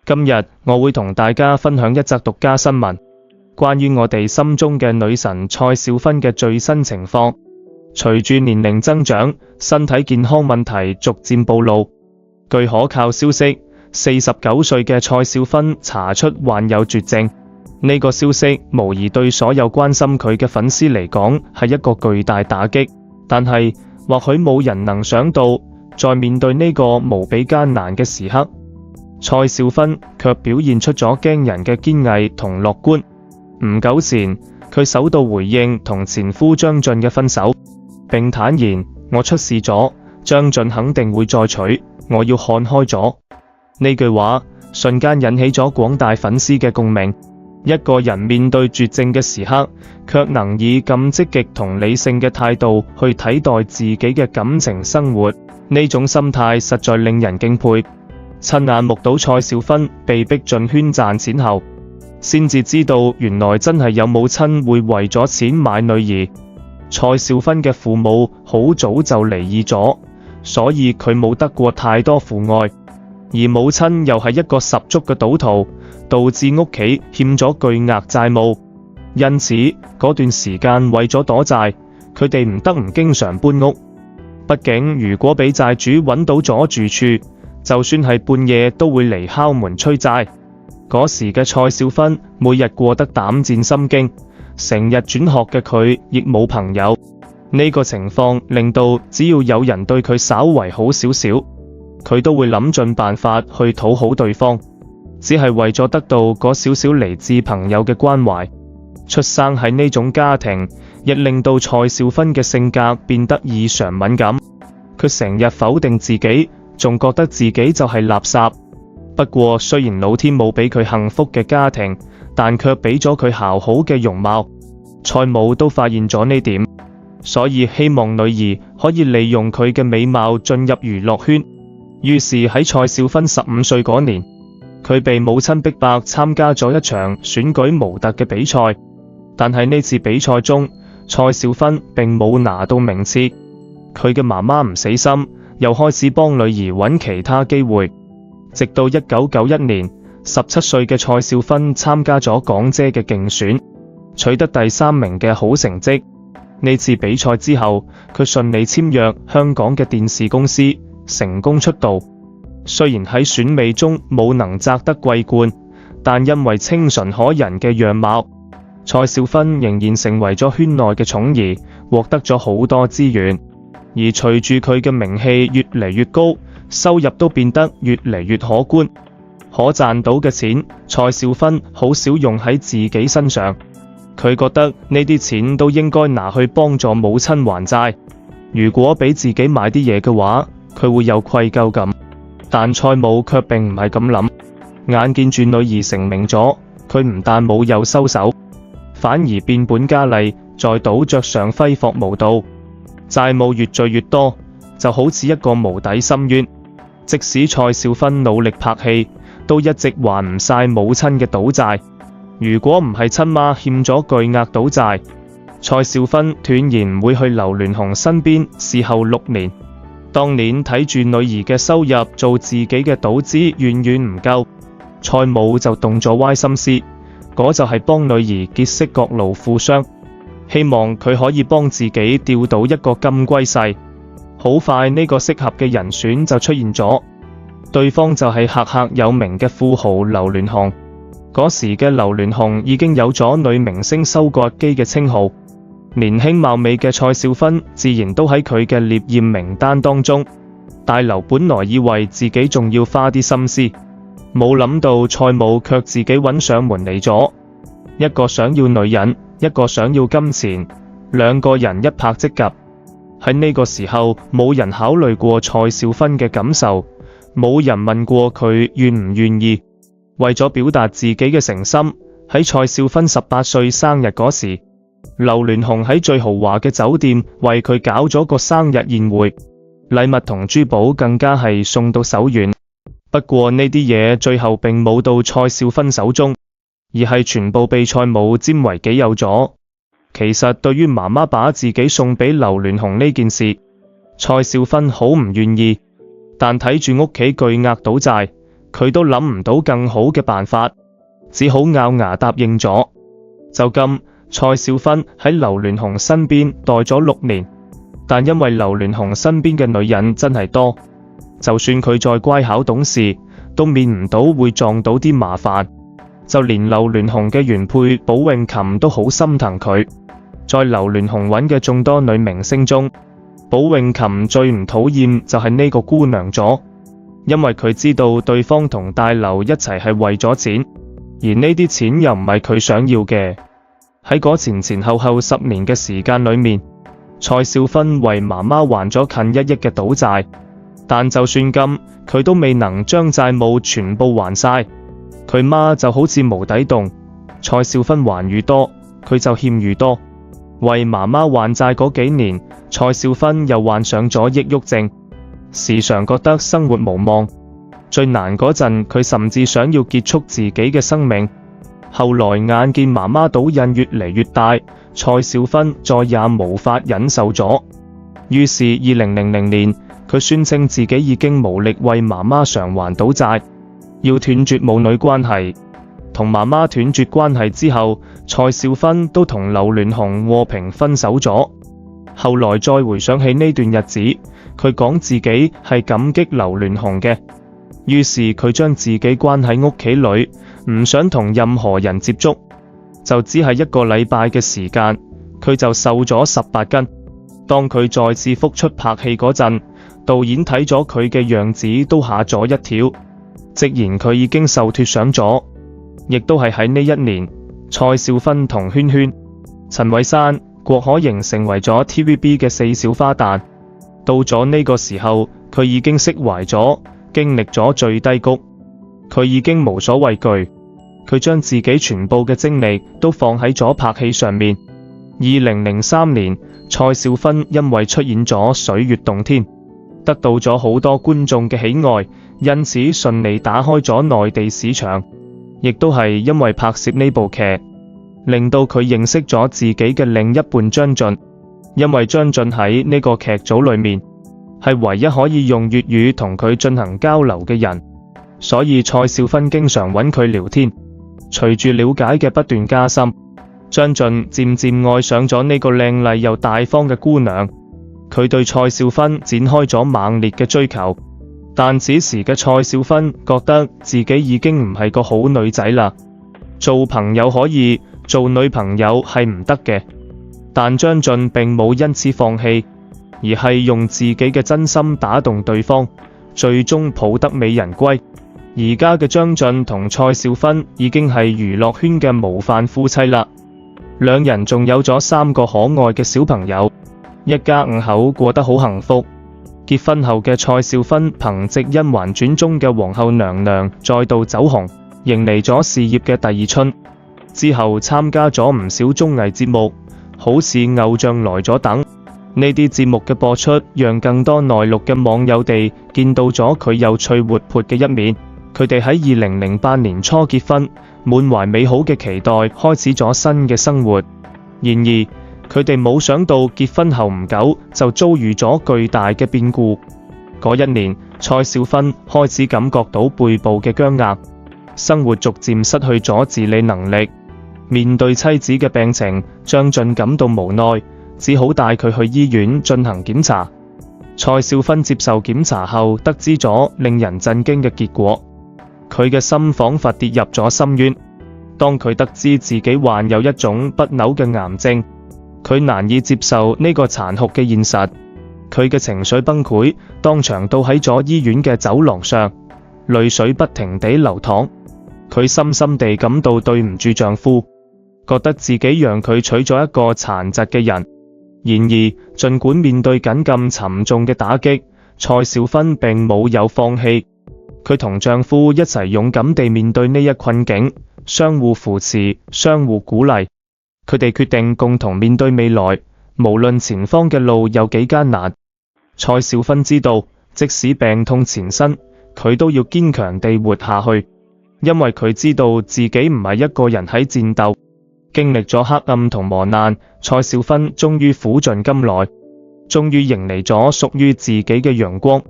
今日我會同大家分享一則獨家新聞，關於我哋心中嘅女神蔡少芬嘅最新情況。隨住年齡增長，身體健康問題逐漸暴露。據可靠消息，49歲嘅蔡少芬查出患有絕症。呢個消息無疑對所有關心佢嘅粉絲嚟講係一個巨大打擊，但係或許冇人能想到，在面對呢個無比艱難嘅時刻，蔡少芬卻表現出咗驚人嘅堅毅同樂觀。唔久前，佢首度回應同前夫張晉嘅分手，並坦言：我出事咗，張晉肯定會再娶，我要看開咗。呢句話瞬間引起咗廣大粉絲嘅共鳴。一個人面對絕症嘅時刻，卻能以咁積極同理性嘅態度去睇待自己嘅感情生活，呢種心態實在令人敬佩。親眼目睹蔡少芬被逼進圈賺錢後，先至知道原來真係有母親會為咗錢買女兒。蔡少芬嘅父母好早就離異咗，所以佢冇得過太多父愛，而母親又係一個十足嘅賭徒，導致屋企欠咗巨額債務。因此嗰段時間為咗躲債，佢哋唔得唔經常搬屋。畢竟如果俾債主揾到咗住處，就算係半夜都會嚟敲門催債。嗰時嘅蔡少芬每日過得膽戰心驚，成日轉學嘅佢亦冇朋友。呢個情況令到只要有人對佢稍為好少少，佢都會諗盡辦法去討好對方，只係為咗得到嗰少少嚟自朋友嘅關懷。出生喺呢種家庭，亦令到蔡少芬嘅性格變得異常敏感。佢成日否定自己，仲覺得自己就係垃圾。不過雖然老天冇俾佢幸福嘅家庭，但卻俾咗佢姣好嘅容貌。蔡母都發現咗呢點，所以希望女兒可以利用佢嘅美貌進入娛樂圈。於是喺蔡少芬15歲嗰年，佢被母親逼迫參加咗一場選舉模特嘅比賽。但係呢次比賽中，蔡少芬並冇拿到名次。佢嘅媽媽唔死心，又開始幫女兒揾其他機會。直到1991年，17歲嘅蔡少芬參加咗港姐嘅競選，取得第3名嘅好成績。呢次比賽之後，佢順利簽約香港嘅電視公司，成功出道。雖然喺選美中冇能摘得桂冠，但因為清純可人嘅樣貌，蔡少芬仍然成為咗圈內嘅寵兒，獲得咗好多資源。而隨住佢嘅名氣越嚟越高，收入都變得越嚟越可觀。可賺到嘅錢，蔡少芬好少用喺自己身上。佢覺得呢啲錢都應該拿去幫助母親還債。如果俾自己買啲嘢嘅話，佢會有愧疚感。但蔡母卻並唔係咁諗，眼見住女兒成名咗，佢唔但冇有收手，反而變本加厲，在賭桌上揮霍無度。債務越聚越多，就好似一個無底深淵。即使蔡少芬努力拍戲，都一直還唔晒母親嘅賭債。如果唔係親媽欠咗巨額賭債，蔡少芬斷然唔會去劉鑾雄身邊侍候6年。當年睇住女兒嘅收入做自己嘅賭資遠遠唔夠，蔡母就動咗歪心思，嗰就係幫女兒結識各路富商，希望佢可以幫自己釣到一個金龜婿。好快呢個適合嘅人選就出現咗，對方就係赫赫有名嘅富豪劉鑾雄。嗰時嘅劉鑾雄已經有咗女明星收割機嘅稱號，年輕貌美嘅蔡少芬自然都喺佢嘅獵艷名單當中。大劉本來以為自己仲要花啲心思，冇諗到蔡母卻自己揾上門嚟咗。一個想要女人，一個想要金錢，兩個人一拍即合。喺呢個時候，冇人考慮過蔡少芬嘅感受，冇人問過佢願唔願意。為咗表達自己嘅誠心，喺蔡少芬18歲生日嗰時，劉鑾雄喺最豪華嘅酒店為佢搞咗個生日宴會，禮物同珠寶更加係送到手軟。不過呢啲嘢最後並冇到蔡少芬手中，而係全部被蔡母佔為己有咗。其實對於媽媽把自己送俾劉鑾雄呢件事，蔡少芬好唔願意，但睇住屋企巨額賭債，佢都諗唔到更好嘅辦法，只好咬牙答應咗。就咁，蔡少芬喺劉鑾雄身邊待咗6年，但因為劉鑾雄身邊嘅女人真係多，就算佢再乖巧懂事，都免唔到會撞到啲麻煩。就連劉鑾雄嘅原配寶詠琴都好心疼佢。在劉鑾雄揾嘅眾多女明星中，寶詠琴最唔討厭就係呢個姑娘咗，因為佢知道對方同大劉一齊係為咗錢，而呢啲錢又唔係佢想要嘅。喺嗰前後10年嘅時間裏面，蔡少芬為媽媽還咗近1億嘅賭債，但就算咁，佢都未能將債務全部還晒。佢媽就好似無底洞，蔡少芬還愈多，佢就欠愈多。為媽媽還債嗰幾年，蔡少芬又患上咗抑鬱症，時常覺得生活無望。最難嗰陣，佢甚至想要結束自己嘅生命。後來眼見媽媽賭癮越嚟越大，蔡少芬再也無法忍受咗，於是2000年，佢宣稱自己已經無力為媽媽償還賭債，要斷絕母女關係。同媽媽斷絕關係之後，蔡少芬都同劉鑾雄和平分手咗。後來再回想起呢段日子，佢講自己係感激劉鑾雄嘅，於是佢將自己關喺屋企裏，唔想同任何人接觸。就只係1個禮拜嘅時間，佢就瘦咗18斤。當佢再次復出拍戲嗰陣，導演睇咗佢嘅樣子都嚇咗一跳，直言佢已經瘦脫上咗。亦都係喺呢一年，蔡少芬同圈圈、陳慧珊、郭可盈成為咗 TVB 嘅4小花旦。到咗呢個時候，佢已經釋懷咗，經歷咗最低谷，佢已經無所畏懼。佢將自己全部嘅精力都放喺咗拍戲上面。2003年，蔡少芬因為出演咗《水月洞天》，得到咗好多觀眾嘅喜愛，因此順利打開咗內地市場。亦都係因為拍攝呢部劇，令到佢認識咗自己嘅另一半張晉。因為張晉喺呢個劇組裏面係唯一可以用粵語同佢進行交流嘅人，所以蔡少芬經常揾佢聊天。隨住了解嘅不斷加深，張晉漸漸愛上咗呢個靚麗又大方嘅姑娘。佢對蔡少芬展開咗猛烈嘅追求。但此時嘅蔡少芬覺得自己已經唔係個好女仔啦，做朋友可以，做女朋友係唔得嘅。但張晉並冇因此放棄，而係用自己嘅真心打動對方，最終抱得美人歸。而家嘅張晉同蔡少芬已經係娛樂圈嘅模範夫妻啦，兩人仲有咗3個可愛嘅小朋友，一家5口過得好幸福。結婚後嘅蔡少芬憑借《甄嬛傳》中嘅皇后娘娘再度走紅，迎嚟咗事業嘅第2春。之後參加咗唔少綜藝節目，好似《偶像來咗》等。呢啲節目嘅播出，讓更多內陸嘅網友哋見到咗佢有趣活潑嘅一面。佢哋喺2008年初結婚，滿懷美好嘅期待，開始咗新嘅生活。然而，佢哋冇想到結婚後唔久就遭遇咗巨大嘅變故。嗰一年，蔡少芬開始感覺到背部嘅僵硬，生活逐漸失去咗自理能力。面對妻子嘅病情，張晉感到無奈，只好帶佢去醫院進行檢查。蔡少芬接受檢查後，得知咗令人震驚嘅結果，佢嘅心仿佛跌入咗深淵。當佢得知自己患有一種不朽嘅癌症，佢難以接受呢個殘酷嘅現實，佢嘅情緒崩潰，當場倒喺咗醫院嘅走廊上，淚水不停地流淌。佢深深地感到對唔住丈夫，覺得自己讓佢娶咗一個殘疾嘅人。然而，儘管面對緊咁沉重嘅打擊，蔡少芬並冇有放棄。佢同丈夫一齊勇敢地面對呢一困境，相互扶持，相互鼓勵。佢哋決定共同面對未來，無論前方嘅路有幾艱難。蔡少芬知道，即使病痛纏身，佢都要堅強地活下去，因為佢知道自己唔係一個人喺戰鬥。經歷咗黑暗同磨難，蔡少芬終於苦盡甘來，終於迎嚟咗屬於自己嘅陽光。